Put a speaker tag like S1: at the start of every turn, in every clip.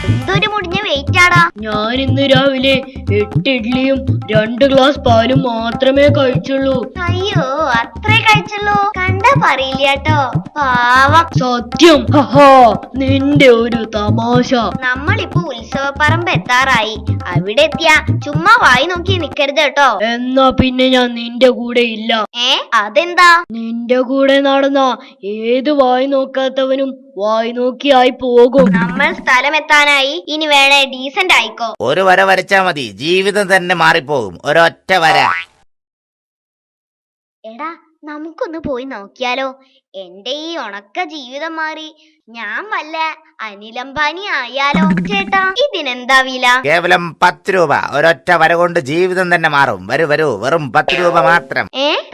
S1: എന്തൊരു മുടിഞ്ഞ വെയിറ്റ് ആടാ.
S2: ഞാൻ ഇന്ന് രാവിലെ 8 ഇഡ്ലിയും 2 ഗ്ലാസ് പാലും മാത്രമേ കഴിച്ചുള്ളൂ.
S1: അയ്യോ, അത്രേ കഴിച്ചുള്ളൂ? കണ്ടാ പറയില്ല കേട്ടോ, പാവം.
S2: സത്യം. നിന്റെ ഒരു തമാശ.
S1: നമ്മളിപ്പോ ഉത്സവപ്പറമ്പ് എത്താറായി. അവിടെ എത്തിയാ ചുമ്മാ വായി നോക്കി നിക്കരുത് കേട്ടോ.
S2: എന്നാ പിന്നെ ഞാൻ നിന്റെ കൂടെ ഇല്ല.
S1: അതെന്താ?
S2: നിന്റെ കൂടെ നടന്ന ഏത് വായി നോക്കാത്തവനും വായി നോക്കിയായി പോകും.
S1: നമ്മൾ സ്ഥലം എത്താനായി. ഇനി വേണേ ഡീസന്റ് ആയിക്കോ.
S3: ഒരു വര വരച്ചാ മതി, ജീവിതം തന്നെ മാറിപ്പോകും. ഒരൊറ്റ വര.
S1: എടാ, നമുക്കൊന്ന് പോയി നോക്കിയാലോ? എന്റെ ഈ ഉണക്ക ജീവിതം മാറി ഞാൻ വല്ല അനിലംബാനി ആയാലോ? ചേട്ടാ, ഇതിനെന്താ വില?
S3: കേവലം 10 രൂപ. ഒരൊറ്റ വര കൊണ്ട് ജീവിതം തന്നെ മാറും. വരൂ, വെറും 10 രൂപ മാത്രം.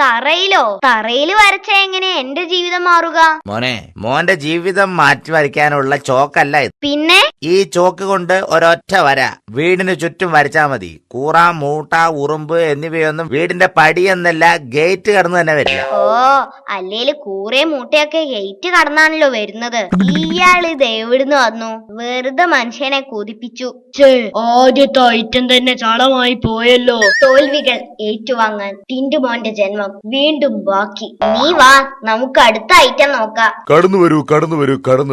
S1: തറയിലോ? തറയില് വരച്ച എങ്ങനെ എന്റെ ജീവിതം മാറുക?
S3: മോന്റെ ജീവിതം മാറ്റി വരയ്ക്കാനുള്ള ചോക്കല്ല ഇത്.
S1: പിന്നെ? ഈ
S3: ചോക്ക് കൊണ്ട് ഒരൊറ്റ വര വീടിന് ചുറ്റും വരച്ചാ മതി. കൂറ, മൂട്ട, ഉറുമ്പ് എന്നിവയൊന്നും വീടിന്റെ പടി എന്നല്ല, ഗേറ്റ് കടന്നു തന്നെ വരില്ല.
S1: അല്ലേല് കൂറേ മൂട്ടയൊക്കെ ഗേറ്റ് കടന്നാണല്ലോ വരുന്നത്. ഇയാള് ഇത് എവിടുന്ന് വന്നു? വെറുതെ മനുഷ്യനെ കൊതിപ്പിച്ചു.
S2: ആദ്യത്തെ ഐറ്റം തന്നെ ചളമായി പോയല്ലോ.
S1: തോൽവികൾ ഏറ്റുവാങ്ങാൻ ടിന്റുമോന്റെ ജന്മം വീണ്ടും ബാക്കി. നീ വാ, നമുക്ക് അടുത്ത ഐറ്റം നോക്കാം.
S4: കടന്നു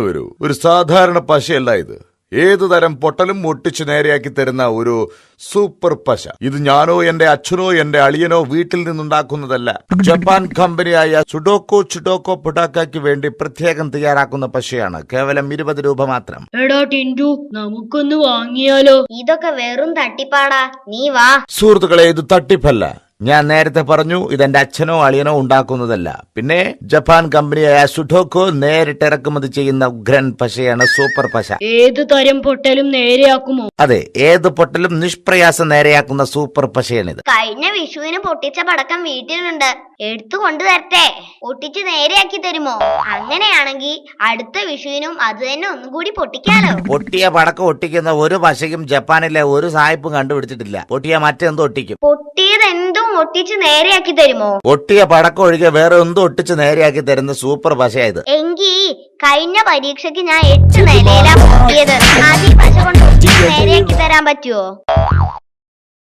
S4: വരൂ. ഒരു സാധാരണ പശയല്ല ഇത്. ഏതു തരം പൊട്ടലും ഒട്ടിച്ചു നേരെയാക്കി തരുന്ന ഒരു സൂപ്പർ പശ. ഇത് ഞാനോ എന്റെ അച്ഛനോ എന്റെ അളിയനോ വീട്ടിൽ നിന്നുണ്ടാക്കുന്നതല്ല. ജപ്പാൻ കമ്പനിയായ സുഡോക്കോ പൊട്ടാക്കയ്ക്ക് വേണ്ടി പ്രത്യേകം തയ്യാറാക്കുന്ന പശയാണ്. കേവലം 20 രൂപ മാത്രം.
S2: എടാ ടിന്റു, നമുക്കൊന്ന് വാങ്ങിയാലോ?
S1: ഇതൊക്കെ വെറും തട്ടിപ്പാടാ. നീ വാ.
S4: സുഹൃത്തുക്കളെ, ഇത് തട്ടിപ്പല്ല. ഞാൻ നേരത്തെ പറഞ്ഞു, ഇതെന്റെ അച്ഛനോ അളിയനോ ഉണ്ടാക്കുന്നതല്ല. പിന്നെ ജപ്പാൻ കമ്പനിയായ സുഡോക്കോ നേരിട്ട് ഇറക്കുമതി ചെയ്യുന്ന ഉഗ്രൻ പശയാണ് സൂപ്പർ പശ.
S2: ഏത് തരം പൊട്ടലും നേരെയാക്കുമോ?
S4: അതെ, ഏത് പൊട്ടലും നിഷ്പ്രയാസം നേരെയാക്കുന്ന സൂപ്പർ പശയാണിത്.
S1: കഴിഞ്ഞ വിഷുവിന് പൊട്ടിച്ച പടക്കം വീട്ടിലുണ്ട്, എടുത്തു കൊണ്ടുതരട്ടെ? ഒട്ടിച്ച് നേരെയാക്കി തരുമോ? അങ്ങനെയാണെങ്കിൽ അടുത്ത വിഷുവിനും അത് തന്നെ ഒന്നുകൂടി പൊട്ടിക്കാലോ.
S3: പൊട്ടിയ പടക്കം ഒട്ടിക്കുന്ന ഒരു പശയും ജപ്പാനിലെ ഒരു സായിപ്പും കണ്ടുപിടിച്ചിട്ടില്ല. പൊട്ടിയ മറ്റെന്തോ ഒട്ടിക്കും.
S1: പൊട്ടിയത് എന്തും ഒട്ടിച്ച് നേരെയാക്കി തരുമോ?
S4: ഒട്ടിയ പടക്കം ഒഴികെ വേറെ എന്തും ഒട്ടിച്ച് നേരെയാക്കി തരുന്ന സൂപ്പർ പശയായത്.
S1: എങ്കി കഴിഞ്ഞ പരീക്ഷയ്ക്ക് ഞാൻ 8 നിലയിലാ പൊട്ടിയത്. അത് ഈ പശ കൊണ്ട് ഒട്ടിച്ച് നേരെയാക്കി തരാൻ പറ്റുമോ?